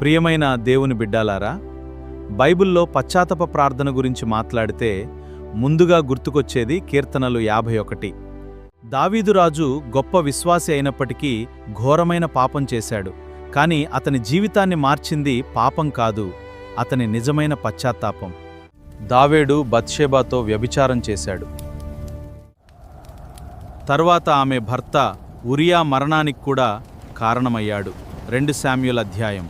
ప్రియమైన దేవుని బిడ్డలారా, బైబిల్లో పశ్చాత్తాప ప్రార్థన గురించి మాట్లాడితే ముందుగా గుర్తుకొచ్చేది కీర్తనలు 51. దావీదు రాజు గొప్ప విశ్వాసి అయినప్పటికీ ఘోరమైన పాపం చేశాడు. కాని అతని జీవితాన్ని మార్చింది పాపం కాదు, అతని నిజమైన పశ్చాత్తాపం. దావీదు బత్షెబాతో వ్యభిచారం చేశాడు. తర్వాత ఆమె భర్త ఉరియా మరణానికి కూడా కారణమయ్యాడు. 2 శామ్యూయల్ అధ్యాయం.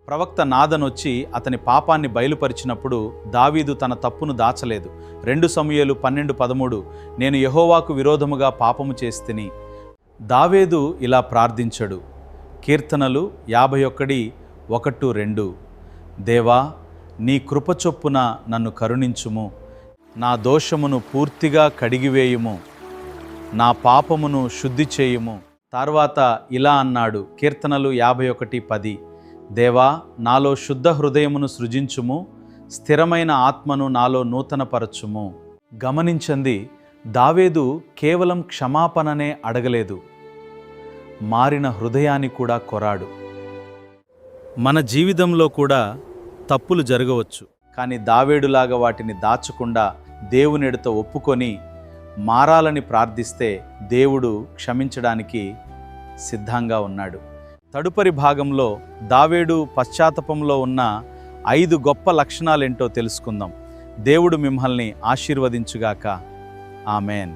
ప్రవక్త నాదనొచ్చి అతని పాపాన్ని బయలుపరిచినప్పుడు దావీదు తన తప్పును దాచలేదు. 2 సమూయేలు 12:13 నేను యెహోవాకు విరోధముగా పాపము చేస్తిని. దావీదు ఇలా ప్రార్థించడు. కీర్తనలు 51:1-2 దేవా, నీ కృపచొప్పున నన్ను కరుణించుము, నా దోషమును పూర్తిగా కడిగివేయుము, నా పాపమును శుద్ధి చేయుము. తర్వాత ఇలా అన్నాడు, కీర్తనలు 51:10 దేవా, నాలో శుద్ధ హృదయమును సృజించుము, స్థిరమైన ఆత్మను నాలో నూతనపరచుము. గమనించండి, దావీదు కేవలం క్షమాపణనే అడగలేదు, మారిన హృదయాన్ని కూడా కోరాడు. మన జీవితంలో కూడా తప్పులు జరగవచ్చు, కానీ దావీదులాగా వాటిని దాచకుండా దేవునితో ఒప్పుకొని మారాలని ప్రార్థిస్తే దేవుడు క్షమించడానికి సిద్ధంగా ఉన్నాడు. తదుపరి భాగంలో దావీదు పశ్చాత్తాపంలో ఉన్న 5 గొప్ప లక్షణాలేంటో తెలుసుకుందాం. దేవుడు మిమ్మల్ని ఆశీర్వదించుగాక. ఆమేన్.